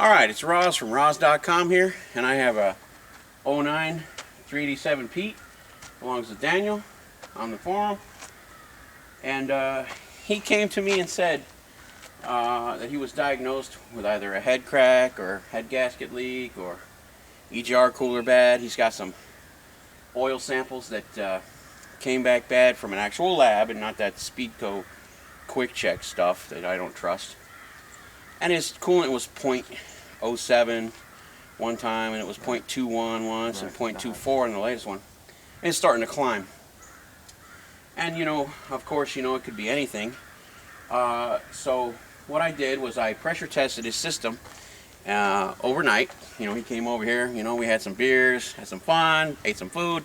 Alright, it's Rawze from Rawze.com here, and I have a 09 387 Pete. Belongs to Daniel on the forum. And he came to me and said that he was diagnosed with either a head crack or head gasket leak or EGR cooler bad. He's got some oil samples that came back bad from an actual lab and not that Speedco quick check stuff that I don't trust. And his coolant was 0.07 one time, and it was 0.21 once, and 0.24 in the latest one. And it's starting to climb. And you know, of course, you know it could be anything. So what I did was I pressure tested his system overnight. You know, he came over here. You know, we had some beers, had some fun, ate some food,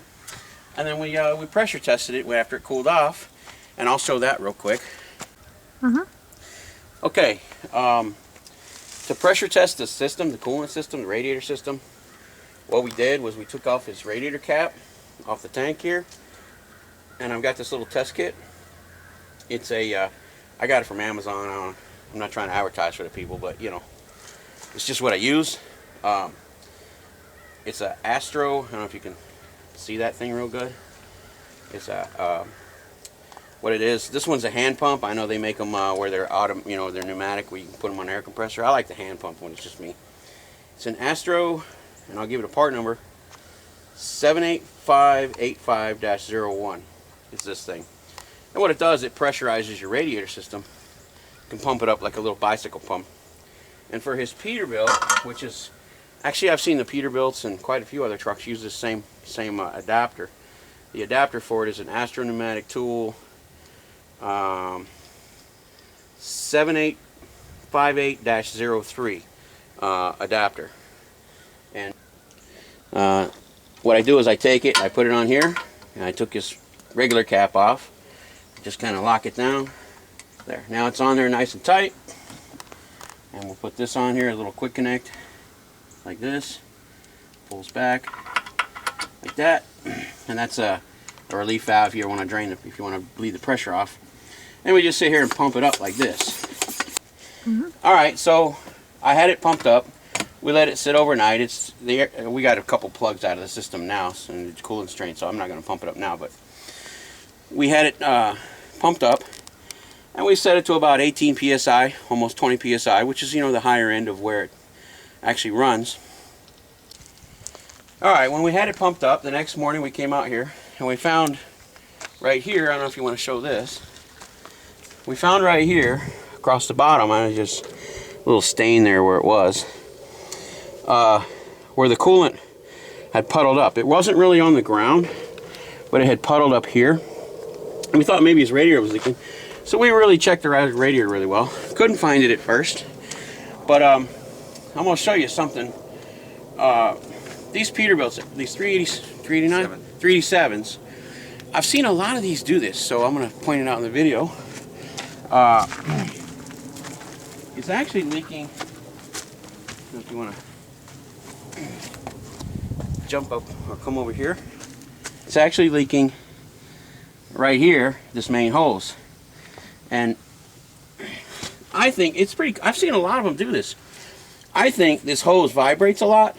and then we pressure tested it after it cooled off. And I'll show that real quick. Okay. To pressure test the system, the coolant system, the radiator system, what we did was we took off his radiator cap off the tank here, and I've got this little test kit. It's a, I got it from Amazon. I'm not trying to advertise for the people, but you know, it's just what I use. It's a Astro. I don't know if you can see that thing real good. It's a what it is. This one's a hand pump. I know they make them where they're you know, they're pneumatic, where you can put them on an air compressor. I like the hand pump one. It's just me. It's an Astro, and I'll give it a part number. 78585-01 is this thing. And what it does, it pressurizes your radiator system. You can pump it up like a little bicycle pump. And for his Peterbilt, which is actually, I've seen the Peterbilts and quite a few other trucks use this same adapter. The adapter for it is an Astro pneumatic tool. 7858-03 adapter. And what I do is I take it, I put it on here, and I took his regular cap off, just kind of lock it down there. Now it's on there nice and tight, and we'll put this on here, a little quick connect like this, pulls back like that, and that's a relief valve if you want to drain if you want to bleed the pressure off. And we just sit here and pump it up like this. Alright, so I had it pumped up. We let it sit overnight. We got a couple plugs out of the system now, and it's coolant strained, so I'm not going to pump it up now. But we had it pumped up, and we set it to about 18 psi, almost 20 psi, which is, you know, the higher end of where it actually runs. Alright, when we had it pumped up, the next morning we came out here, and we found right here, I don't know if you want to show this, we found right here, across the bottom, I was just a little stain there where it was, where the coolant had puddled up. It wasn't really on the ground, but it had puddled up here. And we thought maybe his radiator was leaking. So we really checked the radiator really well. Couldn't find it at first. But I'm going to show you something. These Peterbilts, these 387s, I've seen a lot of these do this, so I'm going to point it out in the video. It's actually leaking. If you want to jump up or come over here, it's actually leaking right here, this main hose. And I think it's pretty, I've seen a lot of them do this. I think this hose vibrates a lot,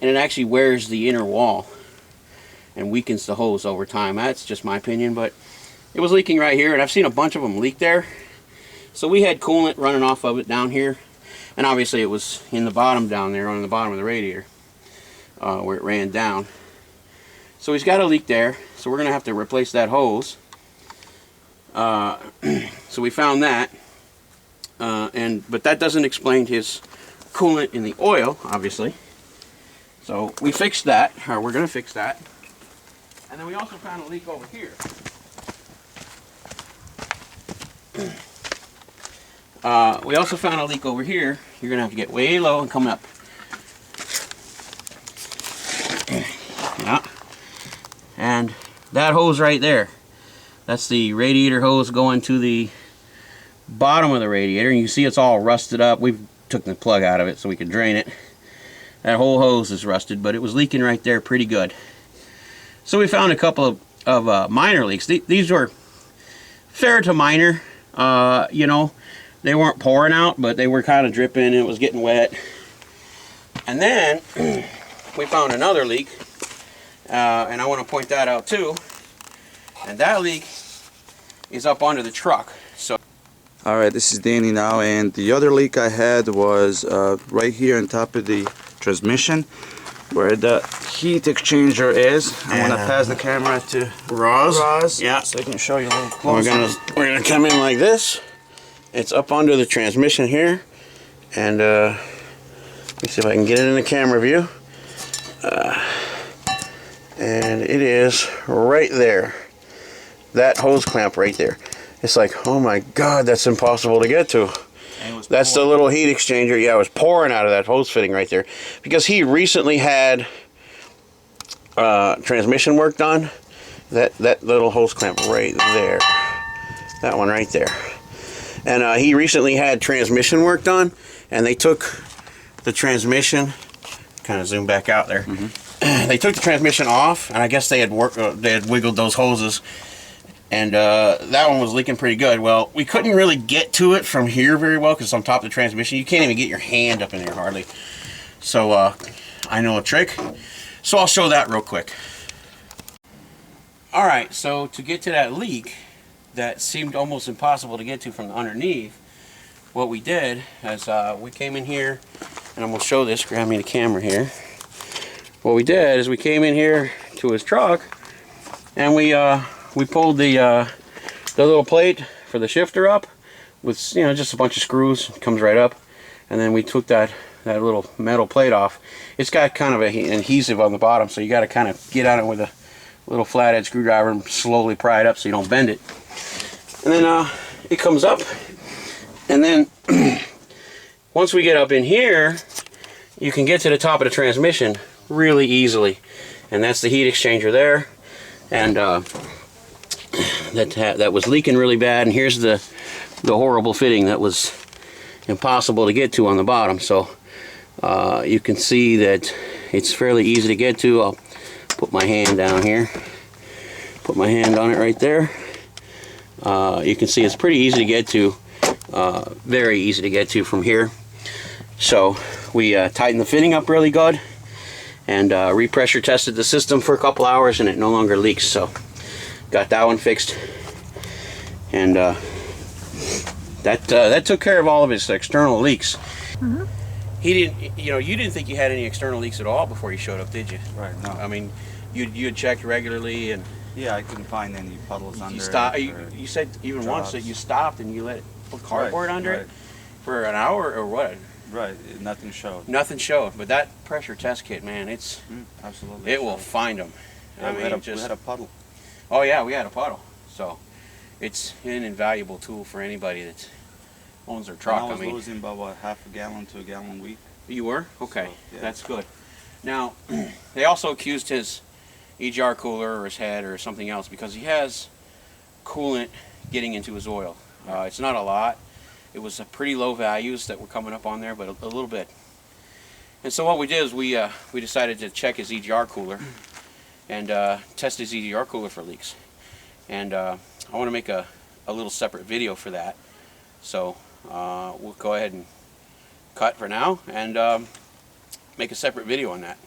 and it actually wears the inner wall and weakens the hose over time. That's just my opinion, but it was leaking right here, and I've seen a bunch of them leak there. So we had coolant running off of it down here, and obviously it was in the bottom down there, on the bottom of the radiator, where it ran down. So he's got a leak there, so we're going to have to replace that hose. So we found that, but that doesn't explain his coolant in the oil, obviously. So we fixed that, or we're going to fix that. And then we also found a leak over here. We also found a leak over here. You're going to have to get way low and come up. Yeah. And that hose right there, that's the radiator hose going to the bottom of the radiator. And you see it's all rusted up. We took the plug out of it so we could drain it. That whole hose is rusted, but it was leaking right there pretty good. So we found a couple of minor leaks. These were fair to minor. You know, They weren't pouring out, but they were kind of dripping and it was getting wet. And then we found another leak, and I want to point that out too. And that leak is up under the truck. So, alright, this is Danny now, and the other leak I had was right here on top of the transmission, where the heat exchanger is. I want to pass the camera to Rawze. Yeah. So I can show you a little closer. We're gonna come in like this. It's up under the transmission here, and let me see if I can get it in the camera view. And it is right there. That hose clamp right there. It's like, oh my God, that's impossible to get to. That's the little heat exchanger. Yeah, it was pouring out of that hose fitting right there. Because he recently had transmission work done. That little hose clamp right there. That one right there. And he recently had transmission work done, and they took the transmission, kind of zoom back out there. They took the transmission off, and I guess they had wiggled those hoses, and that one was leaking pretty good. Well, we couldn't really get to it from here very well because it's on top of the transmission. You can't even get your hand up in there hardly. So I know a trick, so I'll show that real quick. All right, so to get to that leak that seemed almost impossible to get to from underneath, what we did is we came in here, and I'm going to show this, grab me the camera here. What we did is we came in here to his truck, and we pulled the little plate for the shifter up with, you know, just a bunch of screws. It comes right up, and then we took that little metal plate off. It's got kind of an adhesive on the bottom, so you got to kind of get on it with a little flathead screwdriver and slowly pry it up so you don't bend it. And then it comes up, and then once we get up in here, you can get to the top of the transmission really easily, and that's the heat exchanger there. And that was leaking really bad, and here's the horrible fitting that was impossible to get to on the bottom. So you can see that it's fairly easy to get to. I'll put my hand down here, put my hand on it right there. You can see it's pretty easy to get to, very easy to get to from here. So we tightened the fitting up really good, and repressure tested the system for a couple hours, and it no longer leaks. So got that one fixed, and that took care of all of his external leaks. He didn't, you didn't think you had any external leaks at all before you showed up, did you? Right. No. I mean, you had checked regularly, and yeah, I couldn't find any puddles under it. You said even once that you stopped and you let it put cardboard under it for an hour or what? Right. Nothing showed. Nothing showed. But that pressure test kit, man, it's absolutely. It will find them. Yeah, we had a puddle. Oh yeah, we had a puddle. So it's an invaluable tool for anybody that owns their truck. And I was losing about what, half a gallon to a gallon a week. You were? Okay, so, yeah. That's good. Now they also accused his EGR cooler or his head or something else because he has coolant getting into his oil. It's not a lot. It was pretty low values that were coming up on there, but a little bit. And so what we did is we decided to check his EGR cooler and test his EGR cooler for leaks. And I want to make a little separate video for that. So we'll go ahead and cut for now and make a separate video on that.